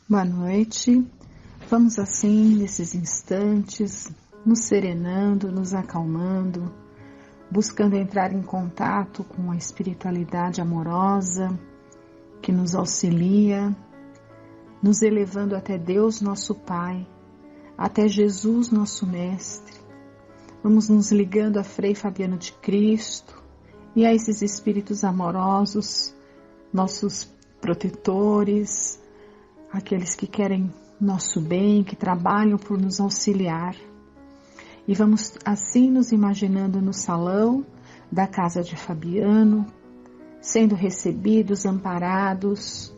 Boa noite. Vamos assim, nesses instantes, nos serenando, nos acalmando, buscando entrar em contato com a espiritualidade amorosa que nos auxilia, nos elevando até Deus, nosso Pai, até Jesus, nosso Mestre. Vamos nos ligando a Frei Fabiano de Cristo e a esses espíritos amorosos, nossos protetores, aqueles que querem nosso bem, que trabalham por nos auxiliar. E vamos assim nos imaginando no salão da casa de Fabiano, sendo recebidos, amparados,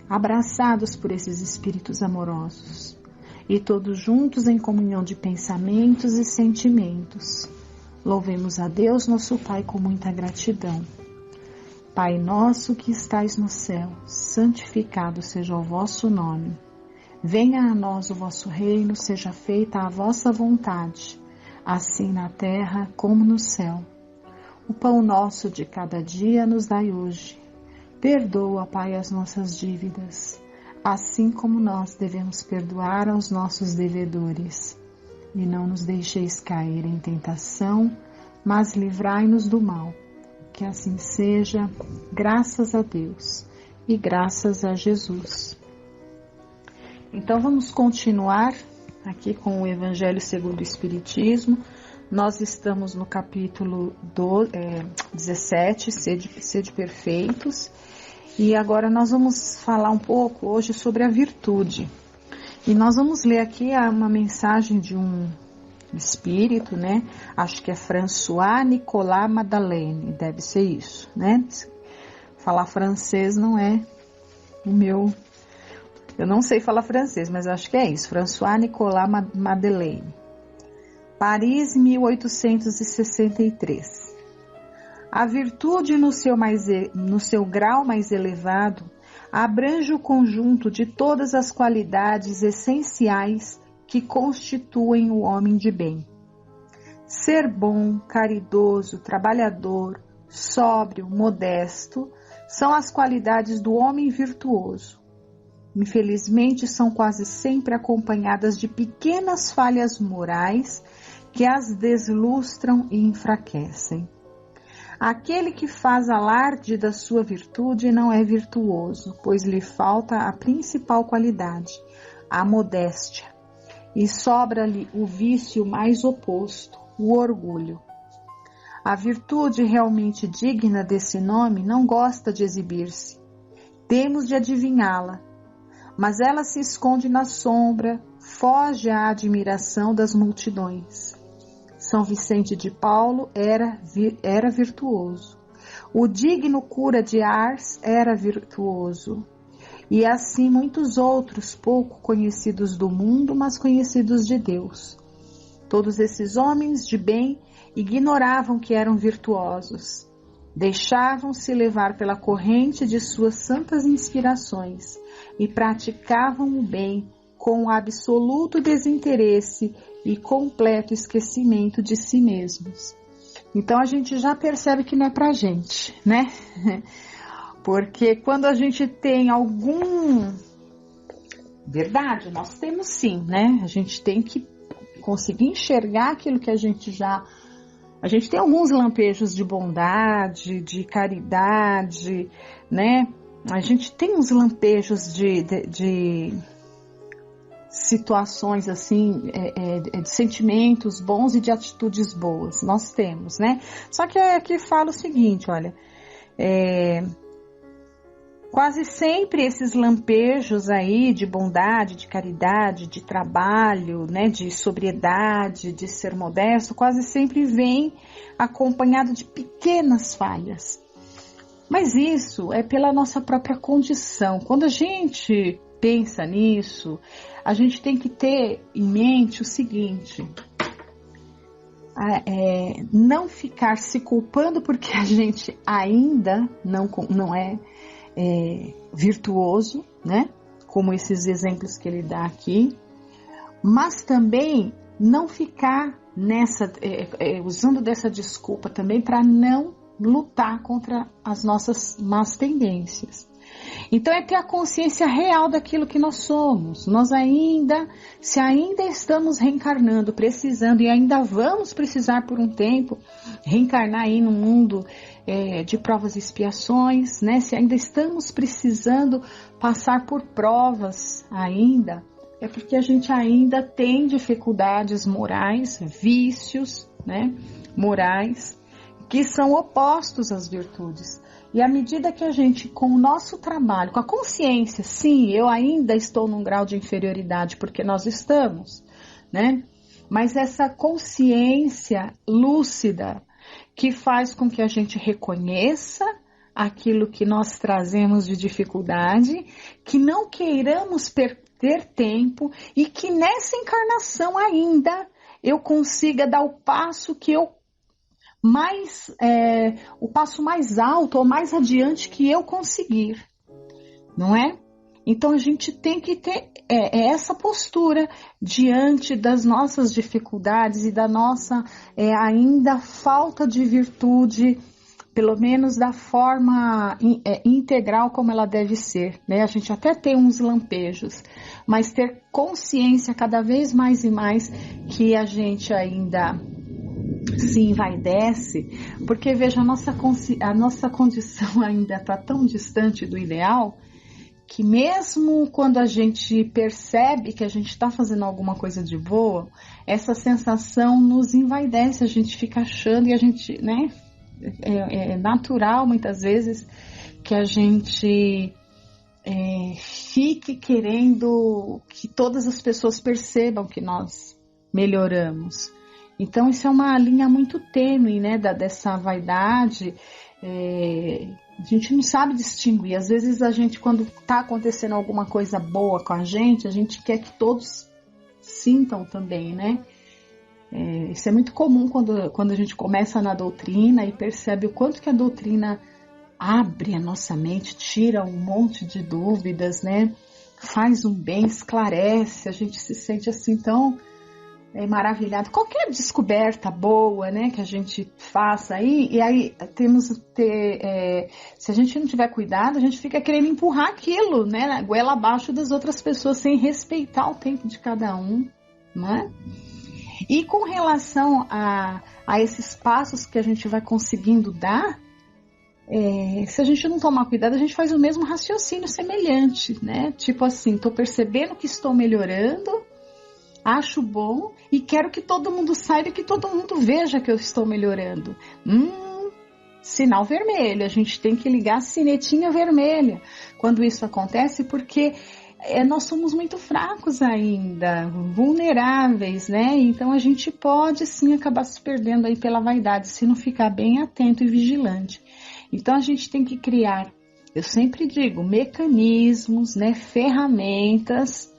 abraçados por esses espíritos amorosos. E todos juntos em comunhão de pensamentos e sentimentos. Louvemos a Deus, nosso Pai, com muita gratidão. Pai nosso que estais no céu, santificado seja o vosso nome. Venha a nós o vosso reino, seja feita a vossa vontade, assim na terra como no céu. O pão nosso de cada dia nos dai hoje. Perdoa, Pai, as nossas dívidas, assim como nós devemos perdoar aos nossos devedores. E não nos deixeis cair em tentação, mas livrai-nos do mal. Que assim seja, graças a Deus e graças a Jesus. Então vamos continuar aqui com o Evangelho segundo o Espiritismo. Nós estamos no capítulo 17, Sede Perfeitos, e agora nós vamos falar um pouco hoje sobre a virtude. E nós vamos ler aqui uma mensagem de um espírito, né? Acho que é François Nicolas Madeleine, deve ser isso, né? Falar francês não é o meu... Eu não sei falar francês, mas acho que é isso. François Nicolas Madeleine. Paris, 1863. A virtude no seu grau mais elevado abrange o conjunto de todas as qualidades essenciais que constituem o homem de bem. Ser bom, caridoso, trabalhador, sóbrio, modesto, são as qualidades do homem virtuoso. Infelizmente, são quase sempre acompanhadas de pequenas falhas morais que as deslustram e enfraquecem. Aquele que faz alarde da sua virtude não é virtuoso, pois lhe falta a principal qualidade, a modéstia. E sobra-lhe o vício mais oposto, o orgulho. A virtude realmente digna desse nome não gosta de exibir-se. Temos de adivinhá-la, mas ela se esconde na sombra, foge à admiração das multidões. São Vicente de Paulo era virtuoso. O digno cura de Ars era virtuoso. E assim muitos outros pouco conhecidos do mundo, mas conhecidos de Deus. Todos esses homens de bem ignoravam que eram virtuosos. Deixavam-se levar pela corrente de suas santas inspirações e praticavam o bem com absoluto desinteresse e completo esquecimento de si mesmos. Então a gente já percebe que não é pra gente, né? Porque quando a gente tem algum... Verdade, nós temos sim, né? A gente tem que conseguir enxergar aquilo que a gente já... A gente tem alguns lampejos de bondade, de caridade, né? A gente tem uns lampejos de situações assim, de sentimentos bons e de atitudes boas. Nós temos, né? Só que aqui fala o seguinte, olha... Quase sempre esses lampejos aí de bondade, de caridade, de trabalho, né, de sobriedade, de ser modesto, quase sempre vem acompanhado de pequenas falhas. Mas isso é pela nossa própria condição. Quando a gente pensa nisso, a gente tem que ter em mente o seguinte: não ficar se culpando porque a gente ainda não é virtuoso, né? Como esses exemplos que ele dá aqui, mas também não ficar usando dessa desculpa também para não lutar contra as nossas más tendências. Então é ter a consciência real daquilo que nós somos. Nós ainda, se ainda estamos reencarnando, precisando e ainda vamos precisar por um tempo reencarnar aí no mundo de provas e expiações, né? Se ainda estamos precisando passar por provas ainda, é porque a gente ainda tem dificuldades morais, vícios, né? Morais, que são opostos às virtudes. E à medida que a gente, com o nosso trabalho, com a consciência, sim, eu ainda estou num grau de inferioridade, porque nós estamos, né? Mas essa consciência lúcida, que faz com que a gente reconheça aquilo que nós trazemos de dificuldade, que não queiramos perder tempo e que nessa encarnação ainda eu consiga dar o passo que eu o passo mais alto ou mais adiante que eu conseguir, não é? Então a gente tem que ter essa postura diante das nossas dificuldades e da nossa ainda falta de virtude, pelo menos da forma integral como ela deve ser, né? A gente até tem uns lampejos, mas ter consciência cada vez mais e mais que a gente ainda se envaidece, porque veja, a nossa condição ainda está tão distante do ideal, que mesmo quando a gente percebe que a gente está fazendo alguma coisa de boa, essa sensação nos envaidece, a gente fica achando e a gente, né, é natural muitas vezes que a gente fique querendo que todas as pessoas percebam que nós melhoramos. Então isso é uma linha muito tênue, né, dessa vaidade. A gente não sabe distinguir. Às vezes a gente, quando está acontecendo alguma coisa boa com a gente quer que todos sintam também, né? Isso é muito comum quando a gente começa na doutrina e percebe o quanto que a doutrina abre a nossa mente, tira um monte de dúvidas, né? Faz um bem, esclarece, a gente se sente assim tão maravilhado. Qualquer descoberta boa, né, que a gente faça aí, e aí se a gente não tiver cuidado, a gente fica querendo empurrar aquilo, né, goela abaixo das outras pessoas, sem respeitar o tempo de cada um, né? E com relação a esses passos que a gente vai conseguindo dar, se a gente não tomar cuidado, a gente faz o mesmo raciocínio semelhante, né? Tipo assim, tô percebendo que estou melhorando, acho bom e quero que todo mundo saiba, que todo mundo veja que eu estou melhorando. Sinal vermelho, a gente tem que ligar a sinetinha vermelha quando isso acontece, porque nós somos muito fracos ainda, vulneráveis, né? Então a gente pode sim acabar se perdendo aí pela vaidade, se não ficar bem atento e vigilante. Então a gente tem que criar, eu sempre digo, mecanismos, né, ferramentas,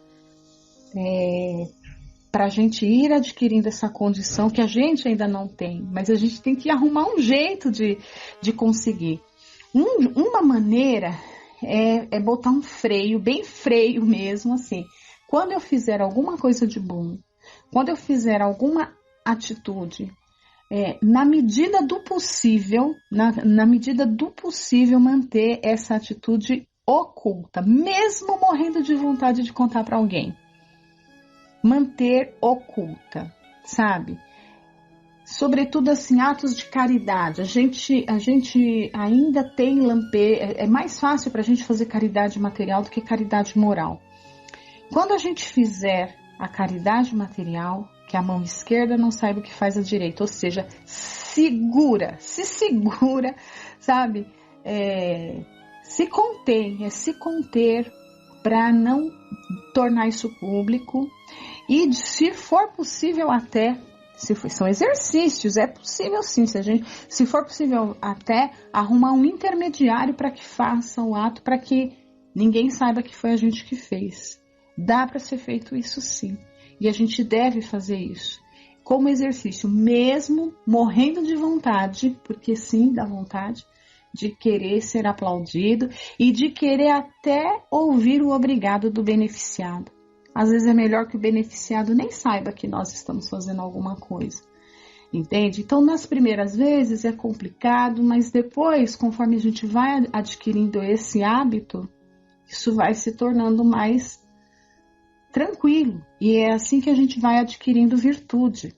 para a gente ir adquirindo essa condição que a gente ainda não tem, mas a gente tem que arrumar um jeito de conseguir. Uma maneira é botar um freio, bem freio mesmo, assim. Quando eu fizer alguma coisa de bom, quando eu fizer alguma atitude, na medida do possível, na medida do possível, manter essa atitude oculta, mesmo morrendo de vontade de contar para alguém. Manter oculta, sabe? Sobretudo assim, atos de caridade. A gente ainda tem é mais fácil para a gente fazer caridade material do que caridade moral. Quando a gente fizer a caridade material, que a mão esquerda não saiba o que faz a direita, ou seja, se segura, sabe? Se conter para não tornar isso público. E se for possível até, são exercícios, é possível sim, se for possível até arrumar um intermediário para que faça o ato, para que ninguém saiba que foi a gente que fez. Dá para ser feito isso sim, e a gente deve fazer isso como exercício, mesmo morrendo de vontade, porque sim, dá vontade de querer ser aplaudido e de querer até ouvir o obrigado do beneficiado. Às vezes é melhor que o beneficiado nem saiba que nós estamos fazendo alguma coisa, entende? Então, nas primeiras vezes é complicado, mas depois, conforme a gente vai adquirindo esse hábito, isso vai se tornando mais tranquilo. E é assim que a gente vai adquirindo virtude.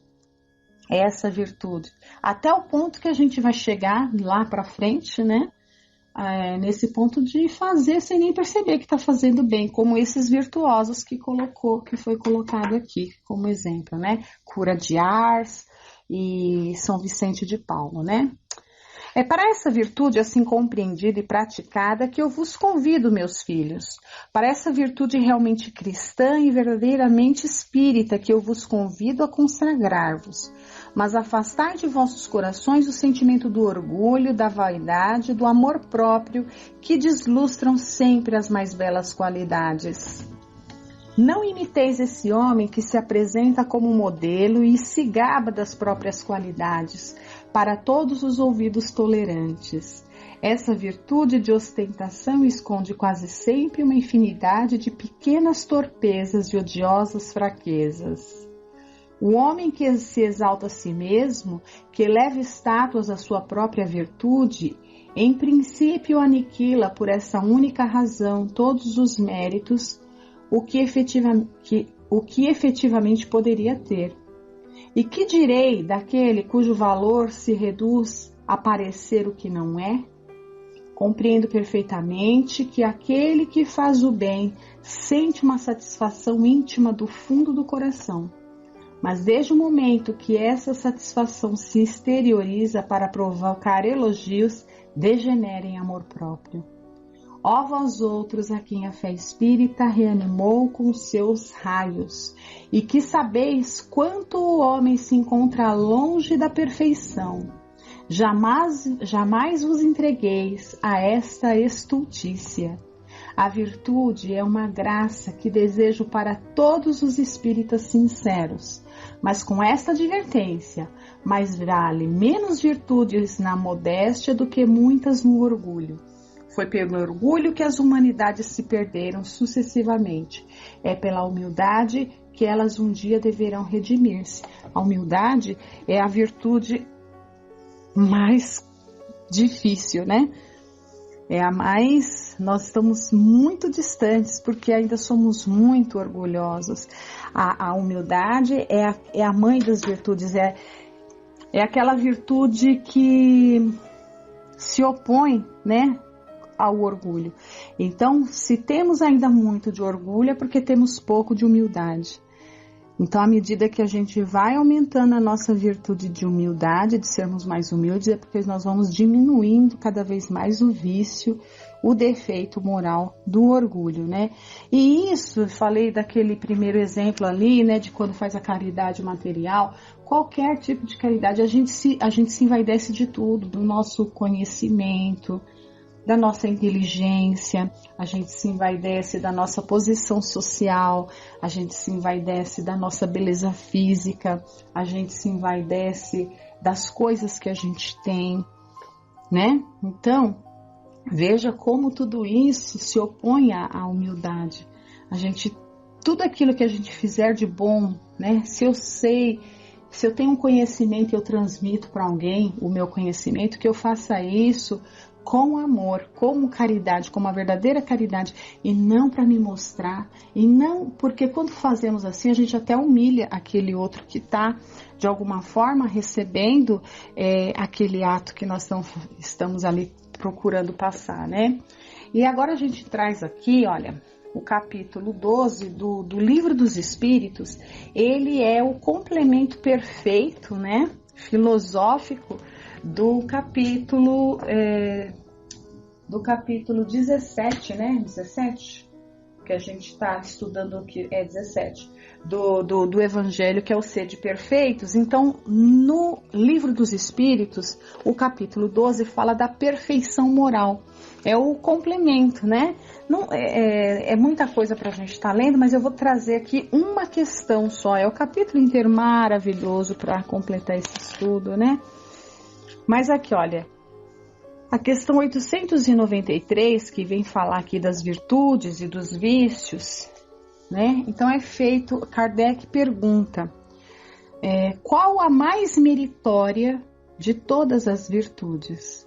Essa virtude. Até o ponto que a gente vai chegar lá para frente, né? Nesse ponto de fazer sem nem perceber que está fazendo bem, como esses virtuosos que foi colocado aqui como exemplo, né? Cura de Ars e São Vicente de Paulo, né? É para essa virtude assim compreendida e praticada que eu vos convido, meus filhos, para essa virtude realmente cristã e verdadeiramente espírita que eu vos convido a consagrar-vos. Mas afastai de vossos corações o sentimento do orgulho, da vaidade, do amor próprio, que deslustram sempre as mais belas qualidades. Não imiteis esse homem que se apresenta como modelo e se gaba das próprias qualidades, para todos os ouvidos tolerantes. Essa virtude de ostentação esconde quase sempre uma infinidade de pequenas torpezas e odiosas fraquezas. O homem que se exalta a si mesmo, que eleva estátuas à sua própria virtude, em princípio aniquila por essa única razão todos os méritos o que efetivamente poderia ter. E que direi daquele cujo valor se reduz a parecer o que não é? Compreendo perfeitamente que aquele que faz o bem sente uma satisfação íntima do fundo do coração. Mas desde o momento que essa satisfação se exterioriza para provocar elogios, degenera em amor próprio. Ó vós outros a quem a fé espírita reanimou com seus raios, e que sabeis quanto o homem se encontra longe da perfeição, jamais vos entregueis a esta estultícia. A virtude é uma graça que desejo para todos os espíritas sinceros, mas com esta advertência: mais vale menos virtudes na modéstia do que muitas no orgulho. Foi pelo orgulho que as humanidades se perderam sucessivamente. É pela humildade que elas um dia deverão redimir-se. A humildade é a virtude mais difícil, né? É a mais... Nós estamos muito distantes porque ainda somos muito orgulhosos. A humildade é a mãe das virtudes, é aquela virtude que se opõe, né, ao orgulho. Então, se temos ainda muito de orgulho, é porque temos pouco de humildade. Então, à medida que a gente vai aumentando a nossa virtude de humildade, de sermos mais humildes, é porque nós vamos diminuindo cada vez mais o vício, o defeito moral do orgulho, né? E isso, falei daquele primeiro exemplo ali, né, de quando faz a caridade material. Qualquer tipo de caridade, a gente se envaidece de tudo, do nosso conhecimento, da nossa inteligência, a gente se envaidece da nossa posição social, a gente se envaidece da nossa beleza física, a gente se envaidece das coisas que a gente tem, né? Então, veja como tudo isso se opõe à humildade. Tudo aquilo que a gente fizer de bom, né? Se eu tenho um conhecimento e eu transmito para alguém o meu conhecimento, que eu faça isso com amor, como caridade, como a verdadeira caridade, e não para me mostrar, e não, porque quando fazemos assim, a gente até humilha aquele outro que está, de alguma forma, recebendo aquele ato que nós estamos ali procurando passar, né? E agora a gente traz aqui, olha, o capítulo 12 do Livro dos Espíritos. Ele é o complemento perfeito, né, filosófico, do capítulo 17, né? 17, que a gente está estudando aqui, 17, do Evangelho, que é o Sede Perfeitos. Então, no Livro dos Espíritos, o capítulo 12 fala da perfeição moral. É o complemento, né? Não, é muita coisa para a gente estar lendo, mas eu vou trazer aqui uma questão só. É o capítulo inteiro maravilhoso para completar esse estudo, né? Mas aqui, olha, a questão 893, que vem falar aqui das virtudes e dos vícios, né? Então Kardec pergunta, qual a mais meritória de todas as virtudes?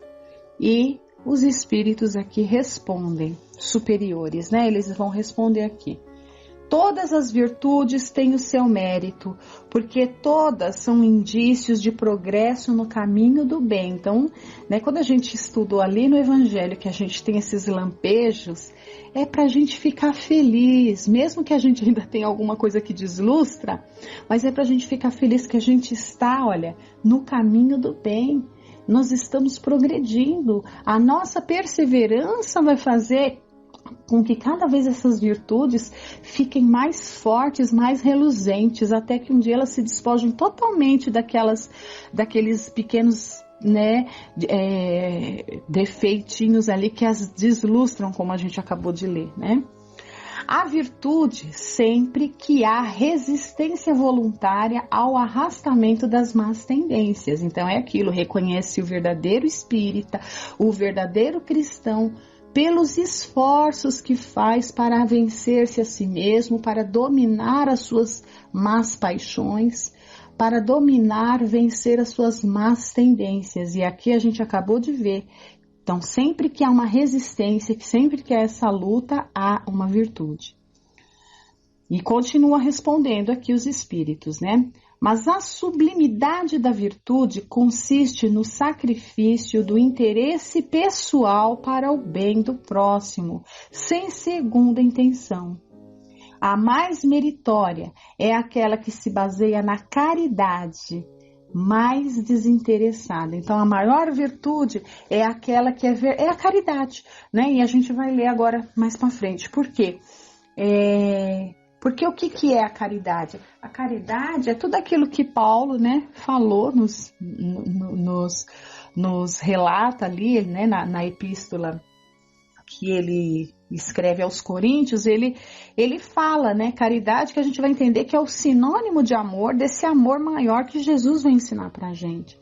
E os espíritos aqui respondem, superiores, né? Eles vão responder aqui. Todas as virtudes têm o seu mérito, porque todas são indícios de progresso no caminho do bem. Então, né, quando a gente estudou ali no Evangelho que a gente tem esses lampejos, é para a gente ficar feliz, mesmo que a gente ainda tenha alguma coisa que deslustra, mas é para a gente ficar feliz que a gente está, olha, no caminho do bem. Nós estamos progredindo, a nossa perseverança vai fazer com que cada vez essas virtudes fiquem mais fortes, mais reluzentes, até que um dia elas se despojem totalmente daqueles pequenos, né, defeitinhos ali que as deslustram, como a gente acabou de ler, né? A virtude sempre que há resistência voluntária ao arrastamento das más tendências. Então é aquilo, reconhece o verdadeiro espírita, o verdadeiro cristão, pelos esforços que faz para vencer-se a si mesmo, para dominar as suas más paixões, para dominar, vencer as suas más tendências. E aqui a gente acabou de ver. Então, sempre que há uma resistência, sempre que há essa luta, há uma virtude. E continua respondendo aqui os espíritos, né? Mas a sublimidade da virtude consiste no sacrifício do interesse pessoal para o bem do próximo, sem segunda intenção. A mais meritória é aquela que se baseia na caridade, mais desinteressada. Então, a maior virtude é aquela que é a caridade, né? E a gente vai ler agora mais para frente. Por quê? Porque o que é a caridade? A caridade é tudo aquilo que Paulo, né, falou, nos relata ali, né, na epístola que ele escreve aos Coríntios, ele fala, né, caridade, que a gente vai entender que é o sinônimo de amor, desse amor maior que Jesus vai ensinar pra gente.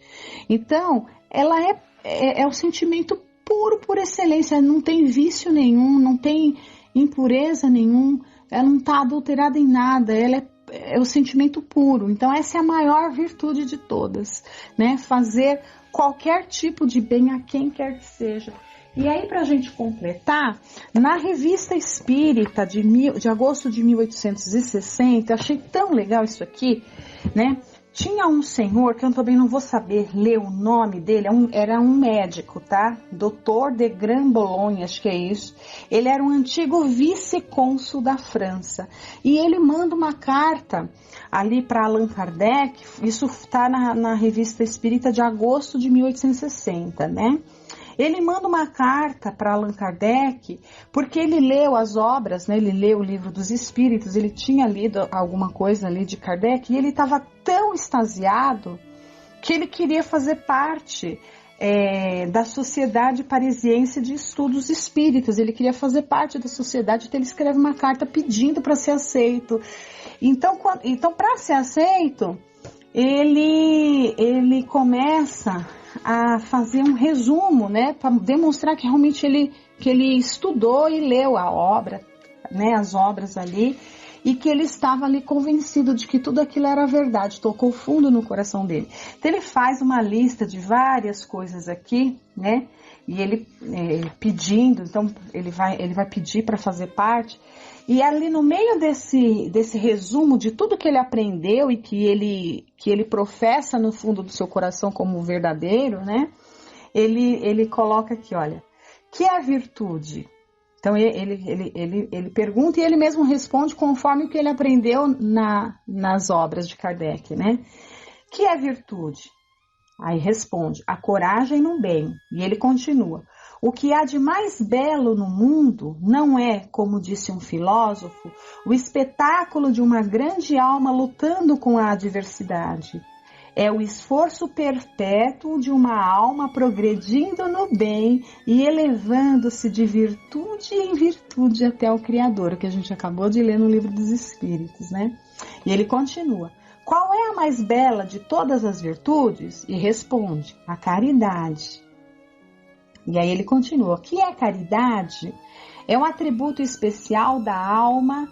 Então, ela é o sentimento puro por excelência, não tem vício nenhum, não tem impureza nenhum, ela não está adulterada em nada, ela é o sentimento puro. Então essa é a maior virtude de todas, né? Fazer qualquer tipo de bem a quem quer que seja. E aí, para a gente completar, na Revista Espírita de agosto de 1860, eu achei tão legal isso aqui, né? Tinha um senhor, que eu também não vou saber ler o nome dele, era um médico, tá? Doutor de Grand Boulogne, acho que é isso. Ele era um antigo vice-cônsul da França. E ele manda uma carta ali para Allan Kardec, isso está na Revista Espírita de agosto de 1860, né? Ele manda uma carta para Allan Kardec, porque ele leu as obras, né? Ele leu o Livro dos Espíritos, ele tinha lido alguma coisa ali de Kardec, e ele estava tão extasiado que ele queria fazer parte da Sociedade Parisiense de Estudos Espíritos, ele queria fazer parte da sociedade, então ele escreve uma carta pedindo para ser aceito. Então para ser aceito, ele começa a fazer um resumo, né, para demonstrar que realmente ele estudou e leu a obra, né, as obras ali, e que ele estava ali convencido de que tudo aquilo era verdade, tocou fundo no coração dele. Então ele faz uma lista de várias coisas aqui, né, e ele pedindo, então ele vai pedir para fazer parte. E ali no meio desse resumo de tudo que ele aprendeu e que ele professa no fundo do seu coração como verdadeiro, né? Ele coloca aqui, olha, que é a virtude? Então ele pergunta e ele mesmo responde conforme o que ele aprendeu nas obras de Kardec, né? Que é a virtude? Aí responde, a coragem no bem. E ele continua. O que há de mais belo no mundo não é, como disse um filósofo, o espetáculo de uma grande alma lutando com a adversidade. É o esforço perpétuo de uma alma progredindo no bem e elevando-se de virtude em virtude até o Criador, o que a gente acabou de ler no Livro dos Espíritos, né? E ele continua. Qual é a mais bela de todas as virtudes? E responde, a caridade. E aí ele continua, o que é caridade? É um atributo especial da alma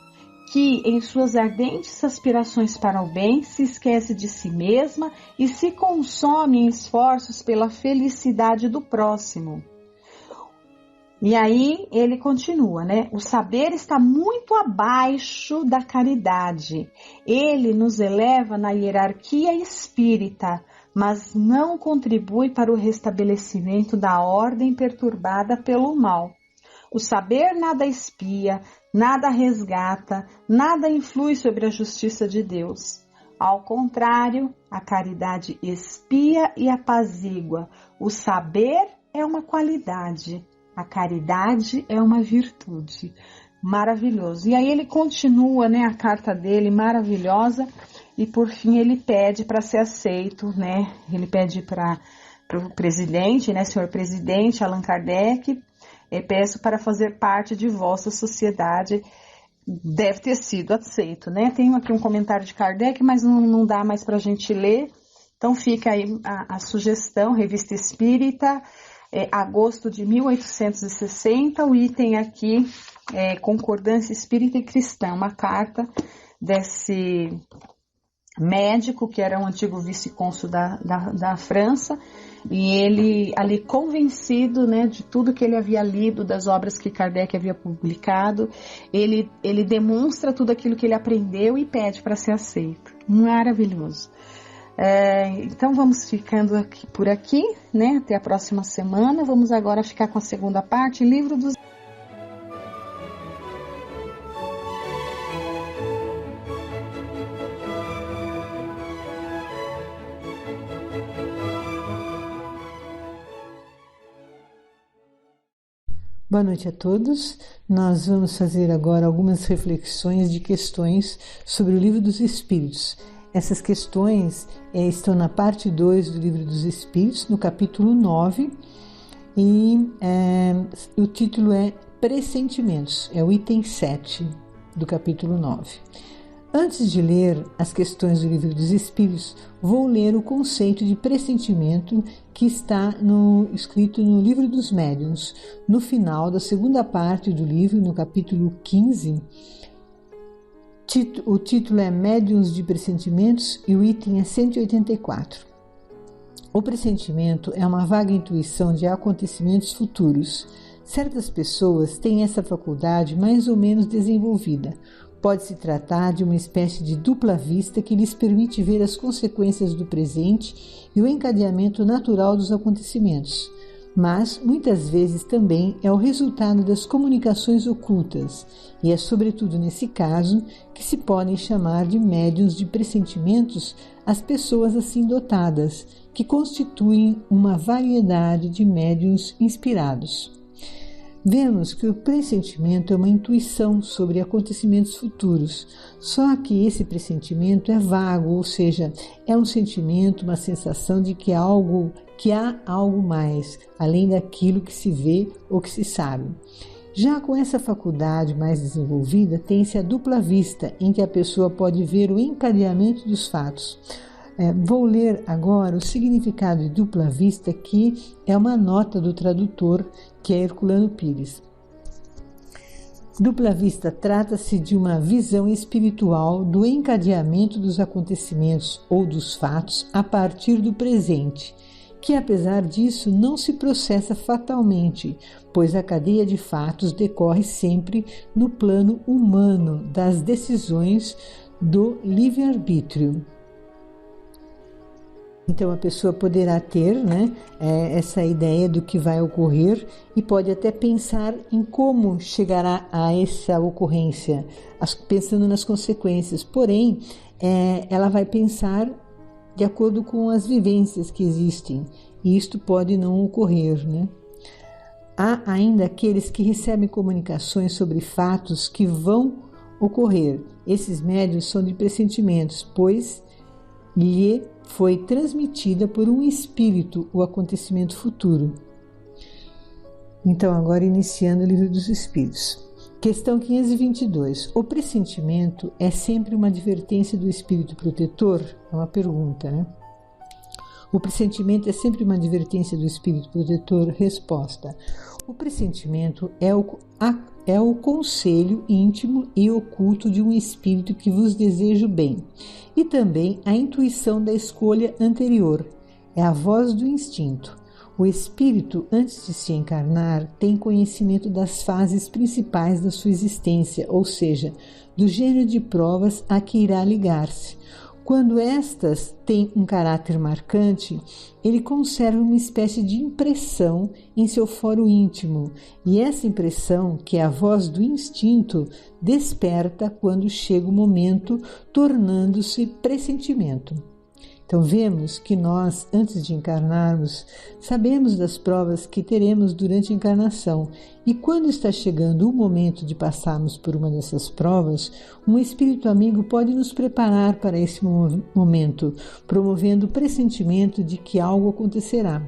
que, em suas ardentes aspirações para o bem, se esquece de si mesma e se consome em esforços pela felicidade do próximo. E aí ele continua, né? O saber está muito abaixo da caridade. Ele nos eleva na hierarquia espírita, mas não contribui para o restabelecimento da ordem perturbada pelo mal. O saber nada espia, nada resgata, nada influi sobre a justiça de Deus. Ao contrário, a caridade espia e apazigua. O saber é uma qualidade. A caridade é uma virtude. Maravilhoso. E aí ele continua, né, a carta dele maravilhosa, e por fim ele pede para ser aceito, né? Ele pede para o presidente, né, senhor presidente Allan Kardec, peço para fazer parte de vossa sociedade. Deve ter sido aceito, né? Tenho aqui um comentário de Kardec, mas não dá mais para a gente ler. Então fica aí a sugestão, Revista Espírita, agosto de 1860, o item aqui é Concordância Espírita e Cristã, uma carta desse médico que era um antigo vice-cônsul da França, e ele ali convencido, né, de tudo que ele havia lido, das obras que Kardec havia publicado, ele demonstra tudo aquilo que ele aprendeu e pede para ser aceito. Maravilhoso. Então vamos ficando por aqui, né? Até a próxima semana. Vamos agora ficar com a segunda parte, Livro dos... Boa noite a todos. Nós vamos fazer agora algumas reflexões de questões sobre o Livro dos Espíritos. Essas questões estão na parte 2 do Livro dos Espíritos, no capítulo 9, e o título é Pressentimentos, é o item 7 do capítulo 9. Antes de ler as questões do Livro dos Espíritos, vou ler o conceito de pressentimento que está escrito no Livro dos Médiuns, no final da segunda parte do livro, no capítulo 15. O título é Médiuns de Pressentimentos e o item é 184. O pressentimento é uma vaga intuição de acontecimentos futuros. Certas pessoas têm essa faculdade mais ou menos desenvolvida. Pode-se tratar de uma espécie de dupla vista que lhes permite ver as consequências do presente e o encadeamento natural dos acontecimentos. Mas, muitas vezes, também é o resultado das comunicações ocultas, e é sobretudo nesse caso que se podem chamar de médiuns de pressentimentos as pessoas assim dotadas, que constituem uma variedade de médiuns inspirados. Vemos que o pressentimento é uma intuição sobre acontecimentos futuros, só que esse pressentimento é vago, ou seja, é um sentimento, uma sensação de que há algo mais, além daquilo que se vê ou que se sabe. Já com essa faculdade mais desenvolvida, tem-se a dupla vista, em que a pessoa pode ver o encadeamento dos fatos. Vou ler agora o significado de dupla vista, que é uma nota do tradutor, que é Herculano Pires. Dupla vista trata-se de uma visão espiritual do encadeamento dos acontecimentos ou dos fatos a partir do presente, que apesar disso não se processa fatalmente, pois a cadeia de fatos decorre sempre no plano humano das decisões do livre-arbítrio. Então a pessoa poderá ter, essa ideia do que vai ocorrer e pode até pensar em como chegará a essa ocorrência, pensando nas consequências. Porém, ela vai pensar de acordo com as vivências que existem, e isto pode não ocorrer, né? Há ainda aqueles que recebem comunicações sobre fatos que vão ocorrer. Esses médiuns são de pressentimentos, pois lhe foi transmitida por um espírito o acontecimento futuro. Então, agora iniciando o Livro dos Espíritos. Questão 522. O pressentimento é sempre uma advertência do espírito protetor? É uma pergunta, né? O pressentimento é sempre uma advertência do espírito protetor? Resposta. O pressentimento é o conselho íntimo e oculto de um espírito que vos deseja o bem, e também a intuição da escolha anterior. É a voz do instinto. O espírito, antes de se encarnar, tem conhecimento das fases principais da sua existência, ou seja, do gênero de provas a que irá ligar-se. Quando estas têm um caráter marcante, ele conserva uma espécie de impressão em seu foro íntimo, e essa impressão, que é a voz do instinto, desperta quando chega o momento, tornando-se pressentimento. Então vemos que nós, antes de encarnarmos, sabemos das provas que teremos durante a encarnação, e quando está chegando o momento de passarmos por uma dessas provas, um espírito amigo pode nos preparar para esse momento, promovendo o pressentimento de que algo acontecerá.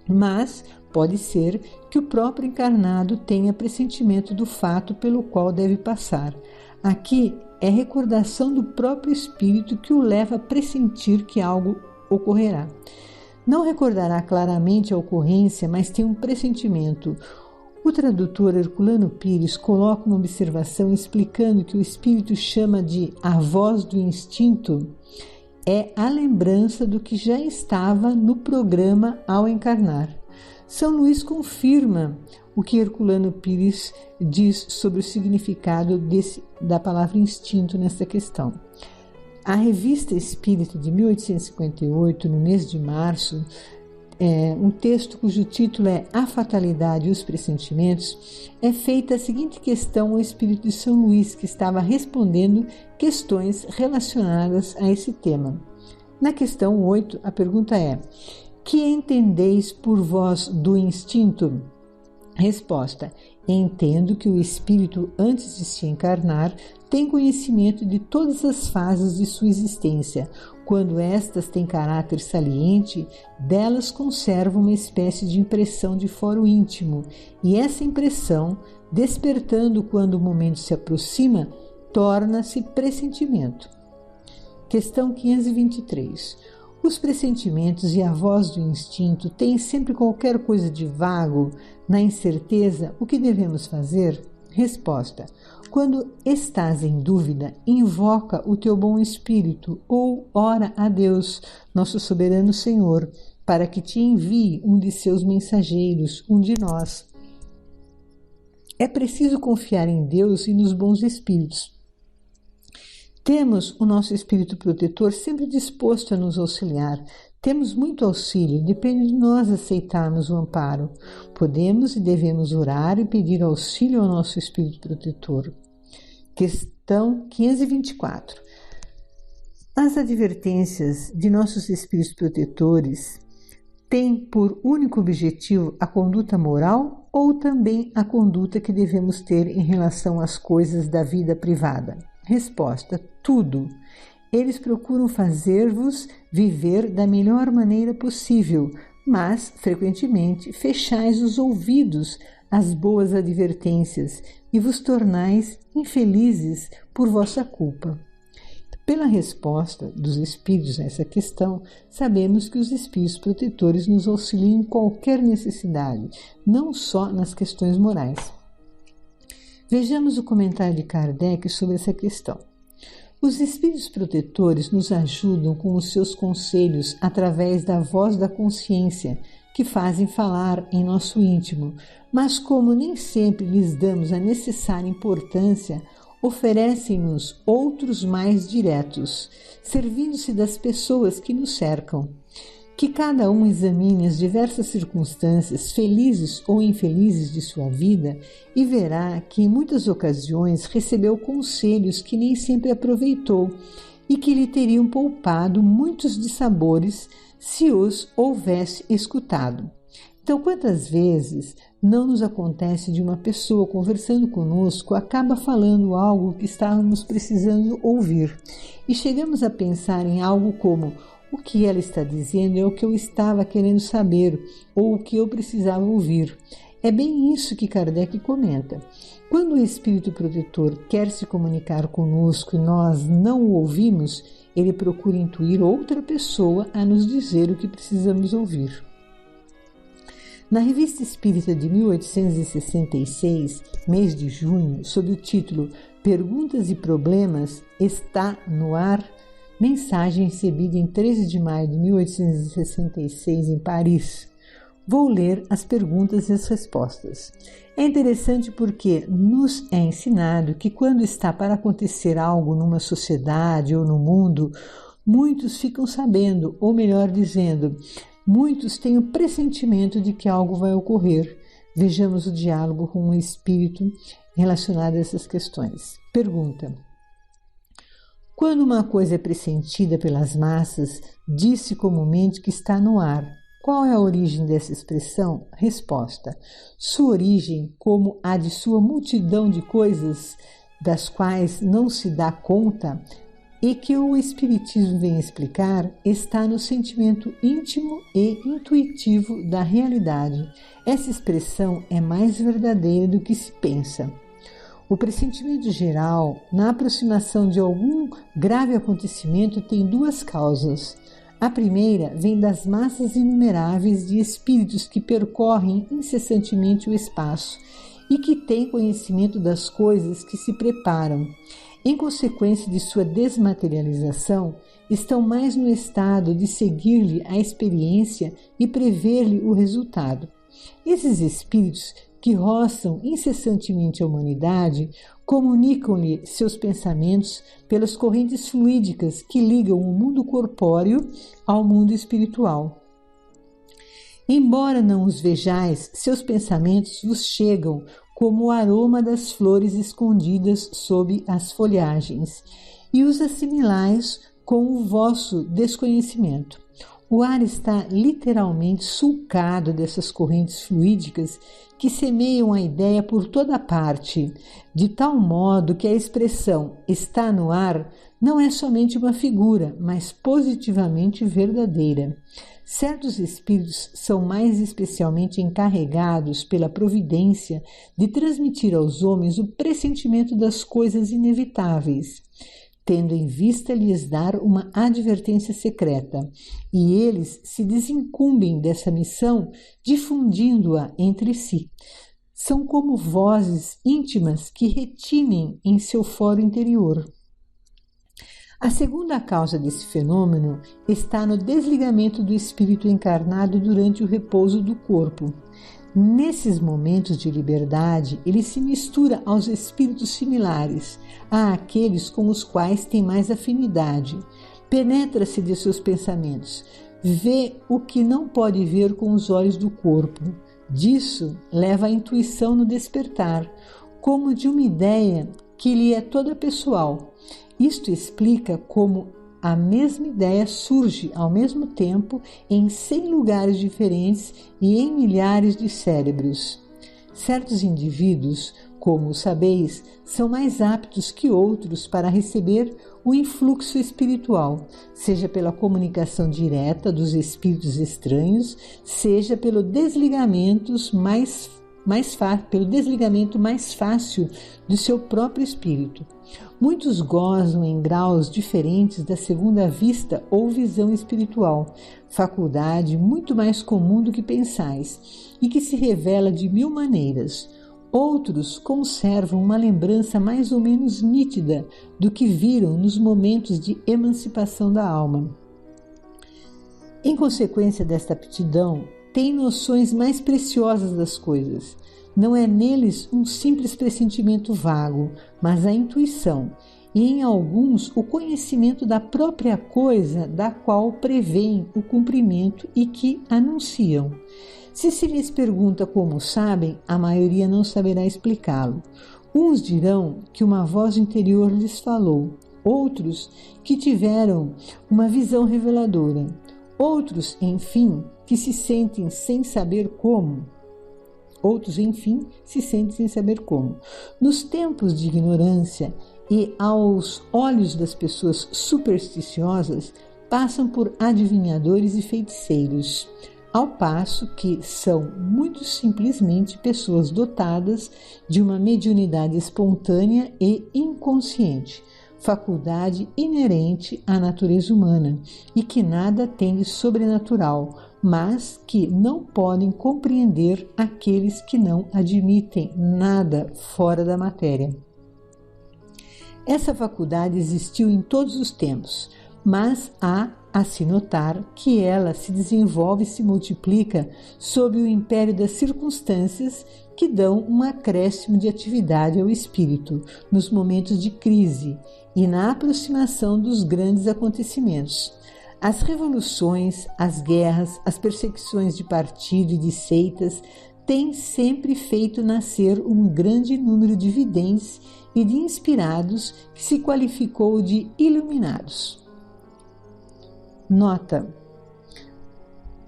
Mas pode ser que o próprio encarnado tenha pressentimento do fato pelo qual deve passar. Aqui é recordação do próprio espírito que o leva a pressentir que algo ocorrerá. Não recordará claramente a ocorrência, mas tem um pressentimento. O tradutor Herculano Pires coloca uma observação explicando que o espírito chama de a voz do instinto é a lembrança do que já estava no programa ao encarnar. São Luís confirma o que Herculano Pires diz sobre o significado da palavra instinto nessa questão. A Revista Espírita de 1858, no mês de março, um texto cujo título é A Fatalidade e os Pressentimentos, é feita a seguinte questão ao espírito de São Luís, que estava respondendo questões relacionadas a esse tema. Na questão 8, a pergunta é: que entendeis por vós do instinto? Resposta: entendo que o espírito, antes de se encarnar, tem conhecimento de todas as fases de sua existência. Quando estas têm caráter saliente, delas conserva uma espécie de impressão de foro íntimo, e essa impressão, despertando quando o momento se aproxima, torna-se pressentimento. Questão 523. Os pressentimentos e a voz do instinto têm sempre qualquer coisa de vago. Na incerteza, o que devemos fazer? Resposta: quando estás em dúvida, invoca o teu bom espírito ou ora a Deus, nosso soberano Senhor, para que te envie um de seus mensageiros, um de nós. É preciso confiar em Deus e nos bons espíritos. Temos o nosso espírito protetor sempre disposto a nos auxiliar. Temos muito auxílio, depende de nós aceitarmos o amparo. Podemos e devemos orar e pedir auxílio ao nosso espírito protetor. Questão 524. As advertências de nossos espíritos protetores têm por único objetivo a conduta moral ou também a conduta que devemos ter em relação às coisas da vida privada? Resposta: tudo. Eles procuram fazer-vos viver da melhor maneira possível, mas, frequentemente, fechais os ouvidos às boas advertências e vos tornais infelizes por vossa culpa. Pela resposta dos espíritos a essa questão, sabemos que os espíritos protetores nos auxiliam em qualquer necessidade, não só nas questões morais. Vejamos o comentário de Kardec sobre essa questão. Os espíritos protetores nos ajudam com os seus conselhos através da voz da consciência, que fazem falar em nosso íntimo, mas como nem sempre lhes damos a necessária importância, oferecem-nos outros mais diretos, servindo-se das pessoas que nos cercam. Que cada um examine as diversas circunstâncias, felizes ou infelizes de sua vida, e verá que em muitas ocasiões recebeu conselhos que nem sempre aproveitou e que lhe teriam poupado muitos dissabores se os houvesse escutado. Então, quantas vezes não nos acontece de uma pessoa conversando conosco acaba falando algo que estávamos precisando ouvir e chegamos a pensar em algo como: o que ela está dizendo é o que eu estava querendo saber ou o que eu precisava ouvir. É bem isso que Kardec comenta. Quando o espírito protetor quer se comunicar conosco e nós não o ouvimos, ele procura intuir outra pessoa a nos dizer o que precisamos ouvir. Na Revista Espírita de 1866, mês de junho, sob o título Perguntas e Problemas, está no ar mensagem recebida em 13 de maio de 1866 em Paris. Vou ler as perguntas e as respostas. É interessante porque nos é ensinado que quando está para acontecer algo numa sociedade ou no mundo, muitos ficam sabendo, ou melhor dizendo, muitos têm o pressentimento de que algo vai ocorrer. Vejamos o diálogo com o espírito relacionado a essas questões. Pergunta: quando uma coisa é pressentida pelas massas, diz-se comumente que está no ar. Qual é a origem dessa expressão? Resposta: sua origem, como a de sua multidão de coisas das quais não se dá conta e que o Espiritismo vem explicar, está no sentimento íntimo e intuitivo da realidade. Essa expressão é mais verdadeira do que se pensa. O pressentimento geral, na aproximação de algum grave acontecimento, tem duas causas. A primeira vem das massas inumeráveis de espíritos que percorrem incessantemente o espaço e que têm conhecimento das coisas que se preparam. Em consequência de sua desmaterialização, estão mais no estado de seguir-lhe a experiência e prever-lhe o resultado. Esses espíritos que roçam incessantemente a humanidade comunicam-lhe seus pensamentos pelas correntes fluídicas que ligam o mundo corpóreo ao mundo espiritual. Embora não os vejais, seus pensamentos vos chegam como o aroma das flores escondidas sob as folhagens, e os assimilais com o vosso desconhecimento. O ar está literalmente sulcado dessas correntes fluídicas que semeiam a ideia por toda parte, de tal modo que a expressão está no ar não é somente uma figura, mas positivamente verdadeira. Certos espíritos são mais especialmente encarregados pela providência de transmitir aos homens o pressentimento das coisas inevitáveis, tendo em vista lhes dar uma advertência secreta, e eles se desincumbem dessa missão, difundindo-a entre si. São como vozes íntimas que retinem em seu foro interior. A segunda causa desse fenômeno está no desligamento do espírito encarnado durante o repouso do corpo. Nesses momentos de liberdade, ele se mistura aos espíritos similares, àqueles com os quais tem mais afinidade. Penetra-se de seus pensamentos, vê o que não pode ver com os olhos do corpo. Disso leva a intuição no despertar, como de uma ideia que lhe é toda pessoal. Isto explica como a mesma ideia surge ao mesmo tempo em 100 lugares diferentes e em milhares de cérebros. Certos indivíduos, como sabeis, são mais aptos que outros para receber o influxo espiritual, seja pela comunicação direta dos espíritos estranhos, seja pelo desligamento mais fácil do seu próprio espírito. Muitos gozam em graus diferentes da segunda vista ou visão espiritual, faculdade muito mais comum do que pensais, e que se revela de 1000 maneiras. Outros conservam uma lembrança mais ou menos nítida do que viram nos momentos de emancipação da alma. Em consequência desta aptidão, têm noções mais preciosas das coisas. Não é neles um simples pressentimento vago, mas a intuição, e em alguns o conhecimento da própria coisa da qual prevêem o cumprimento e que anunciam. Se lhes pergunta como sabem, a maioria não saberá explicá-lo. Uns dirão que uma voz interior lhes falou, outros que tiveram uma visão reveladora, outros, enfim, que se sentem sem saber como. Nos tempos de ignorância e aos olhos das pessoas supersticiosas, passam por adivinhadores e feiticeiros, ao passo que são muito simplesmente pessoas dotadas de uma mediunidade espontânea e inconsciente, faculdade inerente à natureza humana e que nada tem de sobrenatural, mas que não podem compreender aqueles que não admitem nada fora da matéria. Essa faculdade existiu em todos os tempos, mas há a se notar que ela se desenvolve e se multiplica sob o império das circunstâncias que dão um acréscimo de atividade ao espírito nos momentos de crise e na aproximação dos grandes acontecimentos. As revoluções, as guerras, as perseguições de partido e de seitas têm sempre feito nascer um grande número de videntes e de inspirados que se qualificou de iluminados. Nota: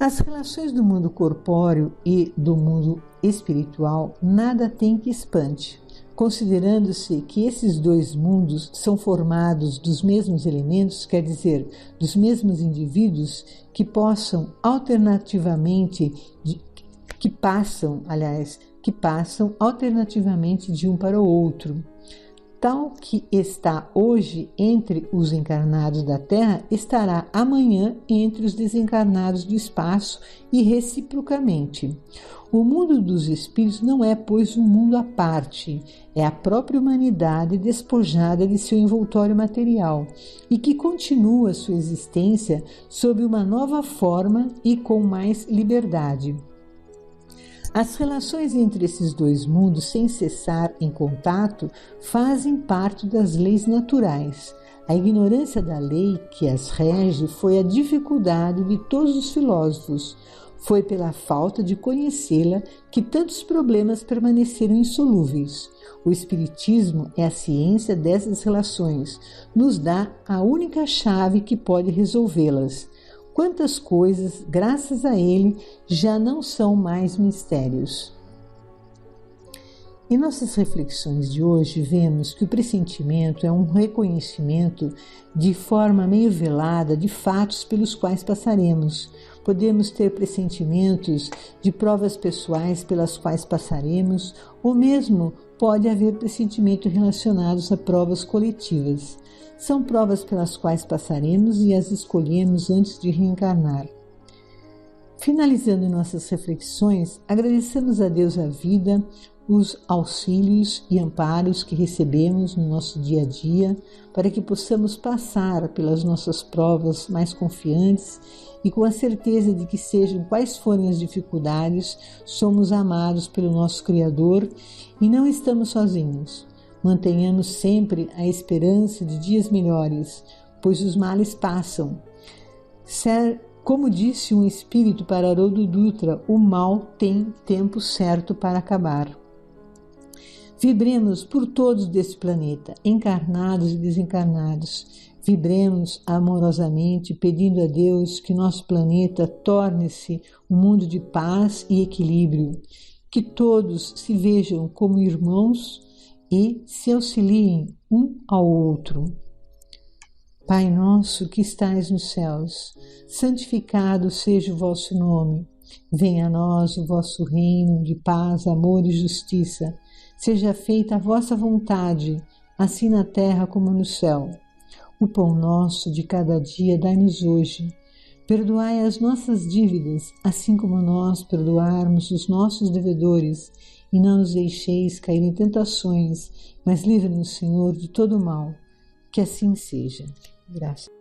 as relações do mundo corpóreo e do mundo espiritual nada tem que espante, considerando-se que esses dois mundos são formados dos mesmos elementos, quer dizer, dos mesmos indivíduos que passam alternativamente de um para o outro. Tal que está hoje entre os encarnados da Terra, estará amanhã entre os desencarnados do espaço e reciprocamente. O mundo dos espíritos não é, pois, um mundo à parte, é a própria humanidade despojada de seu envoltório material e que continua sua existência sob uma nova forma e com mais liberdade. As relações entre esses dois mundos, sem cessar em contato, fazem parte das leis naturais. A ignorância da lei que as rege foi a dificuldade de todos os filósofos. Foi pela falta de conhecê-la que tantos problemas permaneceram insolúveis. O Espiritismo é a ciência dessas relações, nos dá a única chave que pode resolvê-las. Quantas coisas, graças a ele, já não são mais mistérios. Em nossas reflexões de hoje, vemos que o pressentimento é um reconhecimento de forma meio velada de fatos pelos quais passaremos. Podemos ter pressentimentos de provas pessoais pelas quais passaremos, ou mesmo pode haver pressentimentos relacionados a provas coletivas. São provas pelas quais passaremos e as escolhemos antes de reencarnar. Finalizando nossas reflexões, agradecemos a Deus a vida, os auxílios e amparos que recebemos no nosso dia a dia, para que possamos passar pelas nossas provas mais confiantes e com a certeza de que, sejam quais forem as dificuldades, somos amados pelo nosso Criador e não estamos sozinhos. Mantenhamos sempre a esperança de dias melhores, pois os males passam. Como disse um espírito para Haroldo Dutra, o mal tem tempo certo para acabar. Vibremos por todos deste planeta, encarnados e desencarnados. Vibremos amorosamente, pedindo a Deus que nosso planeta torne-se um mundo de paz e equilíbrio, que todos se vejam como irmãos e se auxiliem um ao outro. Pai nosso que estais nos céus, santificado seja o vosso nome. Venha a nós o vosso reino de paz, amor e justiça. Seja feita a vossa vontade, assim na terra como no céu. O pão nosso de cada dia dai-nos hoje. Perdoai as nossas dívidas, assim como nós perdoarmos os nossos devedores. E não nos deixeis cair em tentações, mas livre-nos, Senhor, de todo o mal. Que assim seja. Graças.